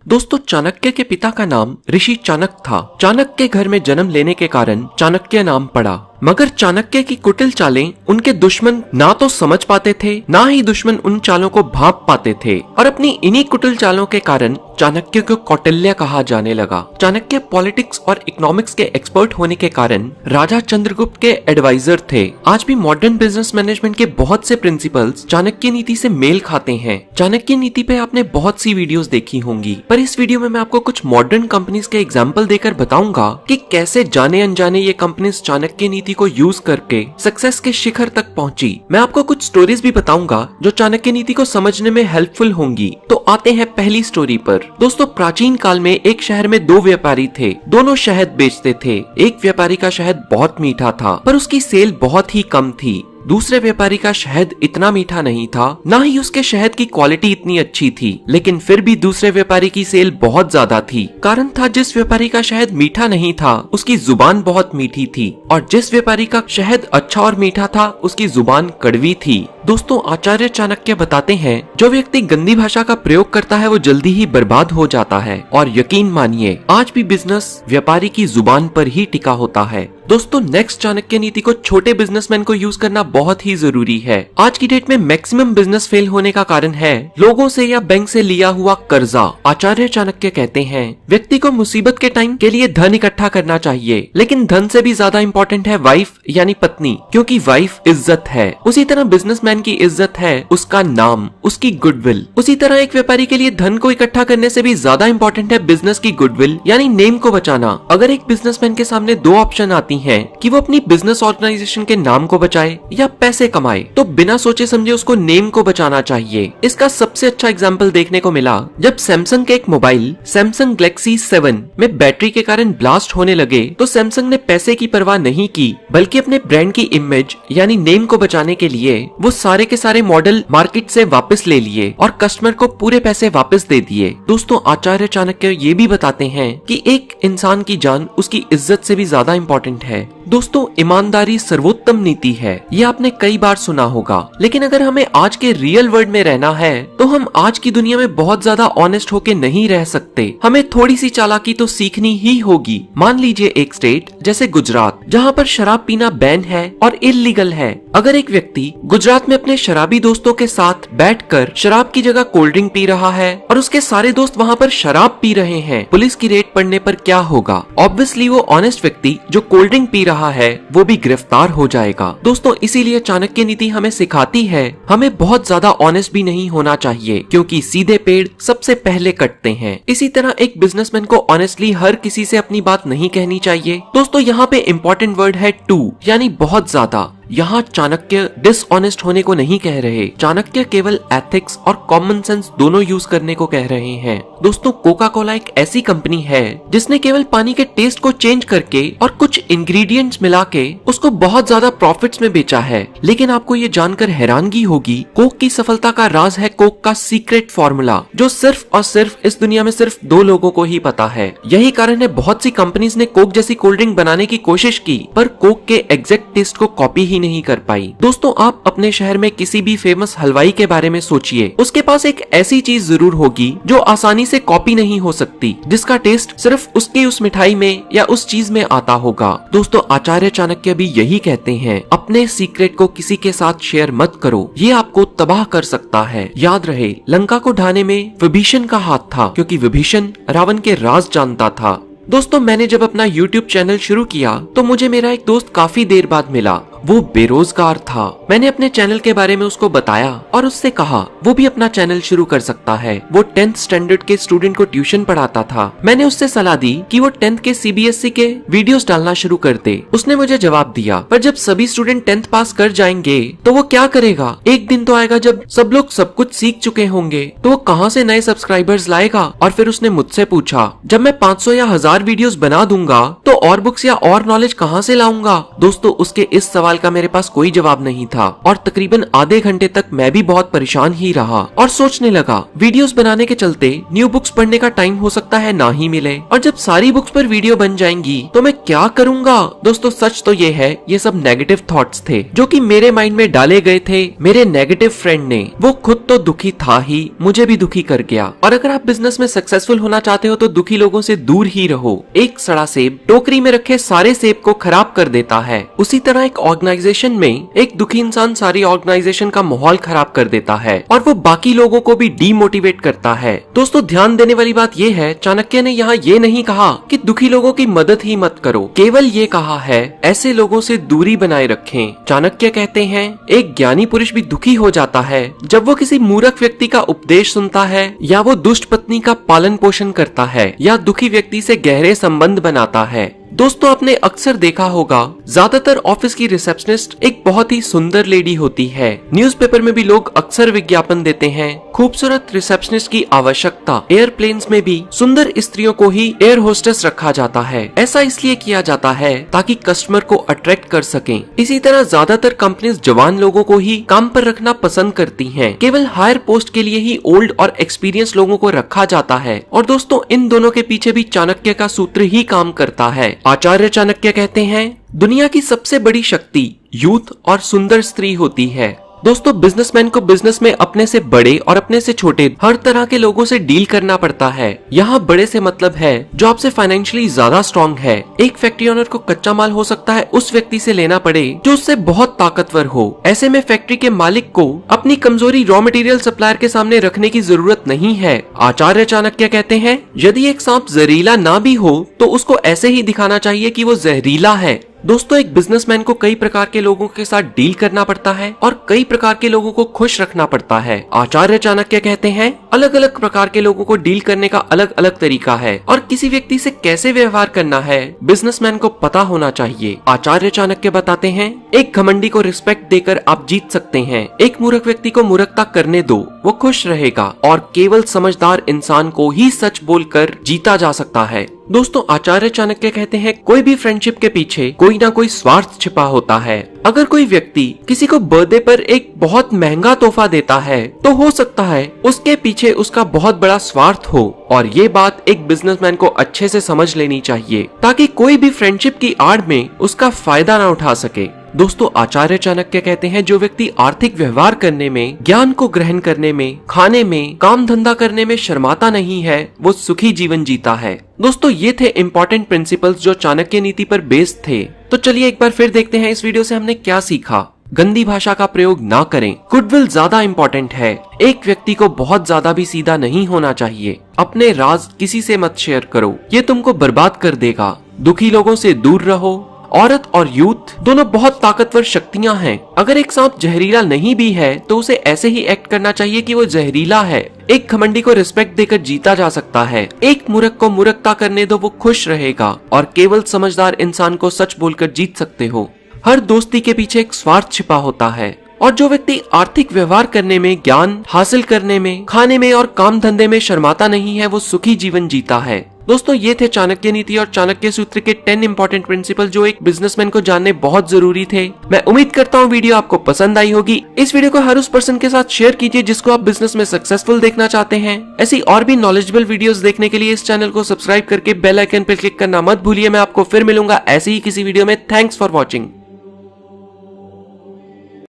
दोस्तों, चाणक्य के पिता का नाम ऋषि चाणक्य था। चाणक्य के घर में जन्म लेने के कारण चाणक्य नाम पड़ा। मगर चाणक्य की कुटिल चालें उनके दुश्मन ना तो समझ पाते थे, ना ही दुश्मन उन चालों को भांप पाते थे और अपनी इन्हीं कुटिल चालों के कारण चाणक्य को कौटिल्य कहा जाने लगा। चाणक्य पॉलिटिक्स और इकोनॉमिक्स के एक्सपर्ट होने के कारण राजा चंद्रगुप्त के एडवाइजर थे। आज भी मॉडर्न बिजनेस मैनेजमेंट के बहुत से प्रिंसिपल्स चाणक्य नीति से मेल खाते हैं। चाणक्य नीति पे आपने बहुत सी वीडियोस देखी होंगी, पर इस वीडियो में मैं आपको कुछ मॉडर्न कंपनीज के एग्जाम्पल देकर बताऊंगा कि कैसे जाने अनजाने ये कंपनीज चाणक्य नीति को यूज करके सक्सेस के शिखर तक पहुंची। मैं आपको कुछ स्टोरीज भी बताऊंगा जो चाणक्य नीति को समझने में हेल्पफुल होंगी। तो आते हैं पहली स्टोरी पर। दोस्तों, प्राचीन काल में एक शहर में दो व्यापारी थे। दोनों शहद बेचते थे। एक व्यापारी का शहद बहुत मीठा था, पर उसकी सेल बहुत ही कम थी। दूसरे व्यापारी का शहद इतना मीठा नहीं था, ना ही उसके शहद की क्वालिटी इतनी अच्छी थी, लेकिन फिर भी दूसरे व्यापारी की सेल बहुत ज्यादा थी। कारण था, जिस व्यापारी का शहद मीठा नहीं था उसकी जुबान बहुत मीठी थी, और जिस व्यापारी का शहद अच्छा और मीठा था उसकी जुबान कड़वी थी। दोस्तों, आचार्य चाणक्य बताते हैं, जो व्यक्ति गंदी भाषा का प्रयोग करता है वो जल्दी ही बर्बाद हो जाता है। और यकीन मानिए, आज भी बिजनेस व्यापारी की जुबान पर ही टिका होता है। दोस्तों, नेक्स्ट चाणक्य नीति को छोटे बिजनेसमैन को यूज करना बहुत ही जरूरी है। आज की डेट में मैक्सिमम बिजनेस फेल होने का कारण है लोगों से या बैंक से लिया हुआ कर्जा। आचार्य चाणक्य कहते हैं, व्यक्ति को मुसीबत के टाइम के लिए धन इकट्ठा करना चाहिए, लेकिन धन से भी ज्यादा इंपॉर्टेंट है वाइफ यानी पत्नी, क्योंकि वाइफ इज्जत है। उसी तरह बिजनेसमैन की इज्जत है उसका नाम, उसकी गुडविल। उसी तरह एक व्यापारी के लिए धन को इकट्ठा करने से भी ज्यादा इंपॉर्टेंट है बिजनेस की गुडविल यानी नेम को बचाना। अगर एक बिजनेसमैन के सामने दो ऑप्शन आती है कि वो अपनी बिजनेस ऑर्गेनाइजेशन के नाम को बचाए या पैसे कमाए, तो बिना सोचे समझे उसको नेम को बचाना चाहिए। इसका सबसे अच्छा एग्जांपल देखने को मिला जब सैमसंग के एक मोबाइल सैमसंग गैलेक्सी 7 में बैटरी के कारण ब्लास्ट होने लगे, तो सैमसंग ने पैसे की परवाह नहीं की, बल्कि अपने ब्रांड की इमेज यानी नेम को बचाने के लिए वो सारे के सारे मॉडल मार्केट से वापस ले लिए और कस्टमर को पूरे पैसे वापस दे दिए। दोस्तों, आचार्य चाणक्य ये भी बताते हैं कि एक इंसान की जान उसकी इज्जत से भी ज्यादा इंपॉर्टेंट है। दोस्तों, ईमानदारी सर्वोत्तम नीति है, ये आपने कई बार सुना होगा, लेकिन अगर हमें आज के रियल वर्ल्ड में रहना है तो हम आज की दुनिया में बहुत ज्यादा ऑनेस्ट होके नहीं रह सकते। हमें थोड़ी सी चालाकी तो सीखनी ही होगी। मान लीजिए एक स्टेट जैसे गुजरात, जहाँ पर शराब पीना बैन है और इल्लीगल है। अगर एक व्यक्ति गुजरात में अपने शराबी दोस्तों के साथ बैठकर शराब की जगह कोल्ड ड्रिंक पी रहा है और उसके सारे दोस्त वहाँ पर शराब पी रहे हैं, पुलिस की रेड पड़ने पर क्या होगा? ऑब्वियसली वो ऑनेस्ट व्यक्ति जो कोल्ड ड्रिंक पी रहा है वो भी गिरफ्तार हो जाएगा। दोस्तों, इसीलिए चाणक्य नीति हमें सिखाती है हमें बहुत ज्यादा ऑनेस्ट भी नहीं होना चाहिए, क्योंकि सीधे पेड़ सबसे पहले कटते हैं। इसी तरह एक बिजनेसमैन को ऑनेस्टली हर किसी से अपनी बात नहीं कहनी चाहिए। दोस्तों, यहाँ पे इम्पोर्टेंट वर्ड है टू, यानी बहुत ज्यादा। यहाँ चाणक्य डिसऑनेस्ट होने को नहीं कह रहे, चाणक्य केवल एथिक्स और कॉमन सेंस दोनों यूज करने को कह रहे हैं। दोस्तों, कोका कोला एक ऐसी कंपनी है जिसने केवल पानी के टेस्ट को चेंज करके और कुछ इंग्रेडिएंट्स मिला के उसको बहुत ज्यादा प्रॉफिट्स में बेचा है। लेकिन आपको ये जानकर हैरानगी होगी, कोक की सफलता का राज है कोक का सीक्रेट फॉर्मूला, जो सिर्फ और सिर्फ इस दुनिया में सिर्फ दो लोगों को ही पता है। यही कारण है बहुत सी कंपनीज ने कोक जैसी कोल्ड ड्रिंक बनाने की कोशिश की, पर कोक के एग्जैक्ट टेस्ट को कॉपी ही नहीं कर पाई। दोस्तों, आप अपने शहर में किसी भी फेमस हलवाई के बारे में सोचिए, उसके पास एक ऐसी चीज जरूर होगी जो आसानी से कॉपी नहीं हो सकती, जिसका टेस्ट सिर्फ उसकी उस मिठाई में या उस चीज में आता होगा। दोस्तों, आचार्य चाणक्य भी यही कहते हैं, अपने सीक्रेट को किसी के साथ शेयर मत करो, ये आपको तबाह कर सकता है। याद रहे, लंका को ढाने में विभीषण का हाथ था, क्योंकि विभीषण रावण के राज जानता था। दोस्तों, मैंने जब अपना YouTube चैनल शुरू किया तो मुझे मेरा एक दोस्त काफी देर बाद मिला। वो बेरोजगार था। मैंने अपने चैनल के बारे में उसको बताया और उससे कहा वो भी अपना चैनल शुरू कर सकता है। वो 10th स्टैंडर्ड के स्टूडेंट को ट्यूशन पढ़ाता था। मैंने उससे सलाह दी कि वो 10th के CBSE के वीडियोस डालना शुरू कर दे। उसने मुझे जवाब दिया, पर जब सभी स्टूडेंट 10th पास कर जाएंगे तो वो क्या करेगा? एक दिन तो आएगा जब सब लोग सब कुछ सीख चुके होंगे, तो वो कहाँ से नए सब्सक्राइबर्स लाएगा? और फिर उसने मुझसे पूछा, जब मैं 500 या 1000 वीडियोस बना दूंगा तो और बुक्स या और नॉलेज कहाँ से लाऊंगा? दोस्तों, उसके इस सवाल सवाल का मेरे पास कोई जवाब नहीं था और तकरीबन आधे घंटे तक मैं भी बहुत परेशान ही रहा और सोचने लगा वीडियोस बनाने के चलते न्यू बुक्स पढ़ने का टाइम हो सकता है ना ही मिले, और जब सारी बुक्स पर वीडियो बन जाएंगी तो मैं क्या करूंगा। दोस्तों सच तो ये है, ये सब नेगेटिव थॉट्स थे जो कि मेरे माइंड में डाले गए थे मेरे नेगेटिव फ्रेंड ने। वो खुद तो दुखी था ही, मुझे भी दुखी कर गया। और अगर आप बिजनेस में सक्सेसफुल होना चाहते हो तो दुखी लोगों से दूर ही रहो। एक सड़ा सेब टोकरी में रखे सारे सेब को खराब कर देता है, उसी तरह एक ऑर्गेनाइजेशन में एक दुखी इंसान सारी ऑर्गेनाइजेशन का माहौल खराब कर देता है और वो बाकी लोगों को भी डीमोटिवेट करता है। दोस्तों ध्यान देने वाली बात ये है, चाणक्य ने यहाँ ये नहीं कहा कि दुखी लोगों की मदद ही मत करो, केवल ये कहा है ऐसे लोगों से दूरी बनाए रखें। चाणक्य कहते हैं एक ज्ञानी पुरुष भी दुखी हो जाता है जब वो किसी मूर्ख व्यक्ति का उपदेश सुनता है, या वो दुष्ट पत्नी का पालन पोषण करता है, या दुखी व्यक्ति से गहरे संबंध बनाता है। दोस्तों आपने अक्सर देखा होगा ज्यादातर ऑफिस की रिसेप्शनिस्ट एक बहुत ही सुंदर लेडी होती है। न्यूज़पेपर में भी लोग अक्सर विज्ञापन देते हैं खूबसूरत रिसेप्शनिस्ट की आवश्यकता। एयरप्लेन्स में भी सुंदर स्त्रियों को ही एयर होस्टेस रखा जाता है। ऐसा इसलिए किया जाता है ताकि कस्टमर को अट्रैक्ट कर सकें। इसी तरह ज्यादातर कंपनीज जवान लोगों को ही काम पर रखना पसंद करती हैं। केवल हायर पोस्ट के लिए ही ओल्ड और एक्सपीरियंस लोगों को रखा जाता है। और दोस्तों इन दोनों के पीछे भी चाणक्य का सूत्र ही काम करता है। आचार्य चाणक्य कहते हैं दुनिया की सबसे बड़ी शक्ति यूथ और सुंदर स्त्री होती है। दोस्तों बिजनेसमैन को बिजनेस में अपने से बड़े और अपने से छोटे हर तरह के लोगों से डील करना पड़ता है। यहाँ बड़े से मतलब है जो आपसे फाइनेंशियली ज्यादा स्ट्रॉन्ग है। एक फैक्ट्री ओनर को कच्चा माल हो सकता है उस व्यक्ति से लेना पड़े जो उससे बहुत ताकतवर हो। ऐसे में फैक्ट्री के मालिक को अपनी कमजोरी रॉ मटेरियल सप्लायर के सामने रखने की जरूरत नहीं है। आचार्य चाणक्य कहते हैं यदि एक सांप जहरीला ना भी हो तो उसको ऐसे ही दिखाना चाहिए कि वो जहरीला है। दोस्तों एक बिजनेसमैन को कई प्रकार के लोगों के साथ डील करना पड़ता है और कई प्रकार के लोगों को खुश रखना पड़ता है। आचार्य चाणक्य कहते हैं अलग अलग प्रकार के लोगों को डील करने का अलग अलग तरीका है और किसी व्यक्ति से कैसे व्यवहार करना है बिजनेसमैन को पता होना चाहिए। आचार्य चाणक्य बताते हैं एक घमंडी को रिस्पेक्ट देकर आप जीत सकते हैं। एक मूर्ख व्यक्ति को मूर्खता करने दो, वो खुश रहेगा और केवल समझदार इंसान को ही सच बोलकर जीता जा सकता है। दोस्तों आचार्य चाणक्य कहते हैं कोई भी फ्रेंडशिप के पीछे कोई ना कोई स्वार्थ छिपा होता है। अगर कोई व्यक्ति किसी को बर्थडे पर एक बहुत महंगा तोहफा देता है तो हो सकता है उसके पीछे उसका बहुत बड़ा स्वार्थ हो, और ये बात एक बिजनेसमैन को अच्छे से समझ लेनी चाहिए ताकि कोई भी फ्रेंडशिप की आड़ में उसका फायदा ना उठा सके। दोस्तों आचार्य चाणक्य कहते हैं जो व्यक्ति आर्थिक व्यवहार करने में, ज्ञान को ग्रहण करने में, खाने में, काम धंधा करने में शर्माता नहीं है वो सुखी जीवन जीता है। दोस्तों ये थे इंपॉर्टेंट प्रिंसिपल्स जो चाणक्य नीति पर बेस्ड थे। तो चलिए एक बार फिर देखते हैं इस वीडियो से हमने क्या सीखा। गंदी भाषा का प्रयोग ना करें। गुडविल ज्यादा इम्पोर्टेंट है। एक व्यक्ति को बहुत ज्यादा भी सीधा नहीं होना चाहिए। अपने राज किसी से मत शेयर करो, ये तुमको बर्बाद कर देगा। दुखी लोगों से दूर रहो। औरत और यूथ दोनों बहुत ताकतवर शक्तियां हैं। अगर एक सांप जहरीला नहीं भी है तो उसे ऐसे ही एक्ट करना चाहिए कि वो जहरीला है। एक घमंडी को रिस्पेक्ट देकर जीता जा सकता है। एक मूर्ख को मूर्खता करने दो, वो खुश रहेगा और केवल समझदार इंसान को सच बोलकर जीत सकते हो। हर दोस्ती के पीछे एक स्वार्थ छिपा होता है और जो व्यक्ति आर्थिक व्यवहार करने में, ज्ञान हासिल करने में, खाने में और काम धंधे में शर्माता नहीं है वो सुखी जीवन जीता है। दोस्तों ये थे चाणक्य नीति और चाणक्य सूत्र के 10 इंपॉर्टेंट प्रिंसिपल जो एक बिजनेसमैन को जानने बहुत जरूरी थे। मैं उम्मीद करता हूँ वीडियो आपको पसंद आई होगी। इस वीडियो को हर उस पर्सन के साथ शेयर कीजिए जिसको आप बिजनेस में सक्सेसफुल देखना चाहते हैं। ऐसी और भी नॉलेजेबल वीडियोस देखने के लिए इस चैनल को सब्सक्राइब करके बेल आइकन पर क्लिक करना मत भूलिए। मैं आपको फिर मिलूंगा ऐसे ही किसी वीडियो में। Thanks for watching.